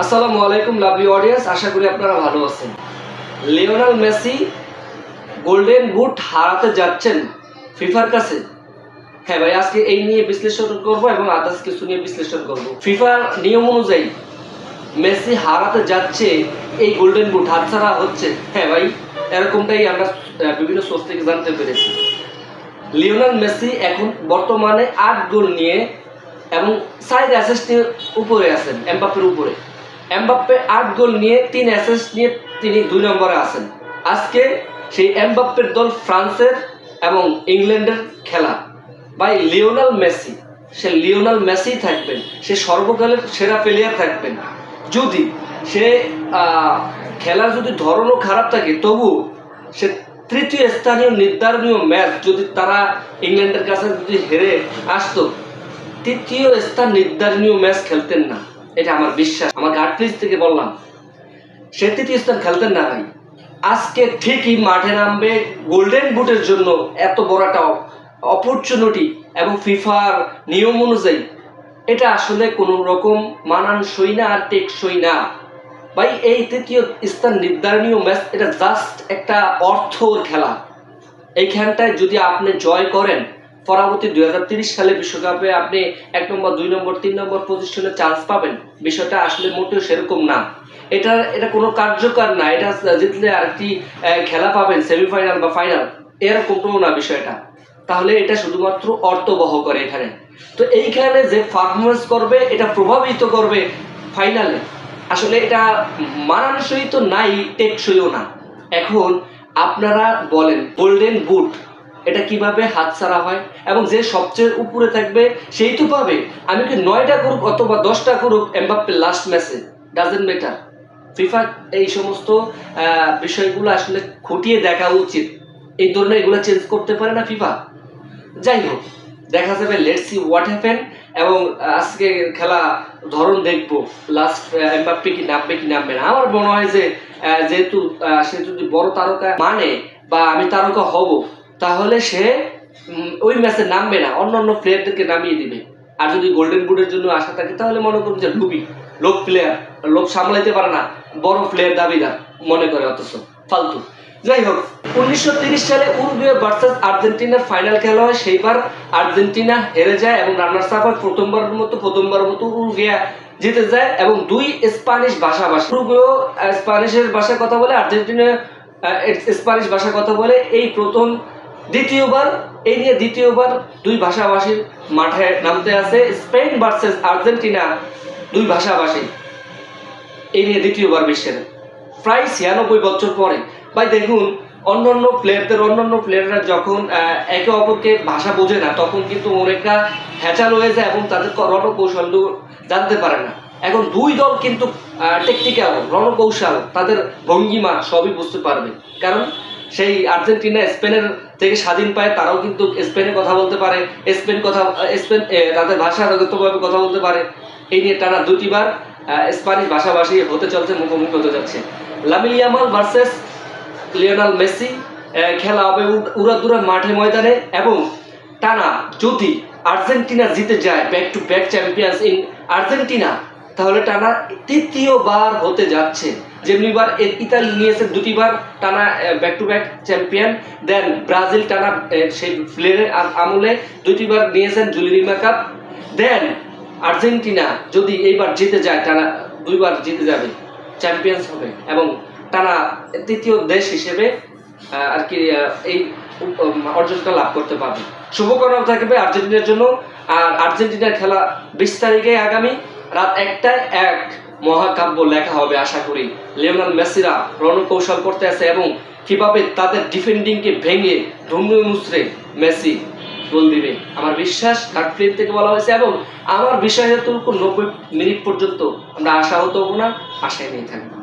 আসসালামু আলাইকুম lovely audience, আশা করি আপনারা ভালো আছেন। লিওনেল মেসি গোল্ডেন বুট হারাতে যাচ্ছেন ফিফার কাছে। হ্যাঁ ভাই, আজকে এই নিয়ে বিশ্লেষণ করব এবং আদার্স কিছু নিয়ে বিশ্লেষণ করব। ফিফার নিয়ম অনুযায়ী মেসি হারাতে যাচ্ছে, এই গোল্ডেন বুট হাতছাড়া হচ্ছে। হ্যাঁ ভাই, এরকমটাই আমরা বিভিন্ন সোর্স থেকে জানতে পেরেছি। লিওনেল মেসি এখন বর্তমানে 8 গোল নিয়ে এবং 4 অ্যাসিস্ট নিয়ে উপরে আছেন, এমবাপ্পের উপরে। এমবাপ্পে 8 গোল নিয়ে 3 অ্যাসিস্ট নিয়ে তিনি 2 নম্বরে আছেন। আজকে সেই এমবাপ্পের দল ফ্রান্সের এবং ইংল্যান্ডের খেলা। ভাই লিওনেল মেসি, সে লিওনেল মেসি থাকবেন, সে সর্বকালের সেরা প্লেয়ার থাকবেন। যদি সে খেলার যদি ধরনও খারাপ থাকে, তবু সে তৃতীয় স্থানীয় নির্ধারণীয় ম্যাচ যদি তারা ইংল্যান্ডের কাছে যদি হেরে আসতো, তৃতীয় স্থান নির্ধারণীয় ম্যাচ খেলতেন না। এটা আমার বিশ্বাস, আমার গার্ড প্লিজ থেকে বললাম, সে তৃতীয় স্থান খেলতেন না ভাই। আজকে ঠিকই মাঠে নামবে গোল্ডেন বুটের জন্য, এত বড় একটা অপরচুনিটি এবং ফিফার নিয়ম অনুযায়ী এটা আসলে কোনো রকম মানানসই না আর টেকসই না ভাই। এই তৃতীয় স্থান নির্ধারণীয় ম্যাচ এটা জাস্ট একটা অর্থর খেলা। এইখানটায় যদি আপনি জয় করেন, পরবর্তী 2030 সালে বিশ্বকাপে আপনি 1 নম্বর 2 নম্বর 3 নম্বর পজিশনে চান্স পাবেন। বিষয়টা আসলে মোটেও সেরকম না। এটা কোনো কার্যকর না। এটা জিতলে আরেকটি খেলা পাবেন, সেমিফাইনাল বা ফাইনাল, এরকমটাও না বিষয়টা। তাহলে এটা শুধুমাত্র অর্থবহ করে এখানে। তো এইখানে যে পারফরমেন্স করবে এটা প্রভাবিত করবে ফাইনালে। আসলে এটা মানানসই তো নাই, টেকসইও না। এখন আপনারা বলেন গোল্ডেন বুট এটা কিভাবে হাতছাড়া হয়, এবং যে সবচেয়ে উপরে থাকবে সেই তো পাবে। আমি কি 9টা করুক অথবা 10টা করুক এমবাপ্পে লাস্ট ম্যাচে, ডাজেন্ট ম্যাটার। ফিফা এই সমস্ত বিষয়গুলো আসলে খুঁটিয়ে দেখা উচিত। এই ধরনের এগুলো চেঞ্জ করতে পারে না ফিফা। যাই হোক, দেখা যাবে, লেটস সি হোয়াট হ্যাপেন। এবং আজকে খেলা ধরন দেখবো, লাস্ট এমবাপ্পে কি নামবে না। আমার মনে হয় যে যেহেতু সে যদি বড় তারকা মানে বা আমি তারকা হব, তাহলে সে ওই ম্যাচে নামবে না, অন্য প্লেয়ারদেরকে নামিয়ে দিবে। আর যদি গোল্ডেন বুটের জন্য আশা থাকে, তাহলে মনে করুন যে লোক প্লেয়ার, লোক সামলাইতে পারে না, বড় প্লেয়ার দাবিদার মনে করে, অথচ ফালতু। যাই হোক, 1930 সালে উরুগুয়ে ভার্সেস আর্জেন্টিনার ফাইনাল খেলা হয়। সেইবার আর্জেন্টিনা হেরে যায় এবং রানার্স আপ হয়। প্রথমবারের মতো উরুগুয়ে জিতে যায় এবং 2 স্প্যানিশ ভাষাভাষী, উরুগুয়ে স্প্যানিশের ভাষায় কথা বলে, আর্জেন্টিনা স্প্যানিশ ভাষায় কথা বলে। এই প্রথম দ্বিতীয়বার 2 ভাষাভাষীর মাঠে নামতে আছে। স্পেন ভার্সেস আর্জেন্টিনা, 2 ভাষাভাষী, এই নিয়ে দ্বিতীয়বার বিশ্বের প্রায় 96 বছর পরে। ভাই দেখুন, অন্যান্য প্লেয়াররা যখন একে অপরকে ভাষা বোঝে না, তখন কিন্তু অনেকটা হ্যাচাল হয়ে যায় এবং তাদের রণকৌশল জানতে পারে না। এখন 2 দল কিন্তু টেকনিক্যাল, রণকৌশল, তাদের ভঙ্গিমা সবই বুঝতে পারবে। কারণ সেই আর্জেন্টিনা স্পেনের থেকে স্বাধীন পায়, তারাও কিন্তু স্পেনে কথা বলতে পারে, স্পেন তাদের ভাষাগতভাবে কথা বলতে পারে। এই নিয়ে টানা 2টি বার স্প্যানিশ ভাষাভাষী হতে চলছে, মুখোমুখি হতে যাচ্ছে। Lamine Yamal versus Lionel Messi খেলা হবে উড়াদুরা মাঠে ময়দানে। এবং টানা যদি আর্জেন্টিনা জিতে যায়, back to back champions in Argentina, তাহলে টানা 3য়বার হতে যাচ্ছে। যেমনিবার ইতালি নিয়েছে 2টি বার টানা back to back champion. Then Brazil টানা সেই প্লেয়ারের আমলে 2টি বার নিয়েছেন জুলিরিমা কাপ। দেন আর্জেন্টিনা যদি এইবার জিতে যায়, টানা 2 বার জিতে যাবে, চ্যাম্পিয়ন্স হবে এবং টানা 3য় দেশ হিসেবে আর কি এই অর্জনটা লাভ করতে পারবে। শুভকামনা থাকবে আর্জেন্টিনার জন্য। আর আর্জেন্টিনার খেলা 20 তারিখে আগামী রাত 1টায় এক মহাকাব্য লেখা হবে আশা করি। লিওনেল মেসিরা রণকৌশল করতে আছে এবং কিভাবে তাদের ডিফেন্ডিংকে ভেঙে ধুমড়ে মুচড়ে মেসি গোল দিবে। আমার বিশ্বাস, কার্ড ফ্লিপ থেকে বলা হয়েছে, এবং আমার বিশ্বাস 90 মিনিট পর্যন্ত আমরা আশাহত হব না, আশায় নিয়ে থাকবো।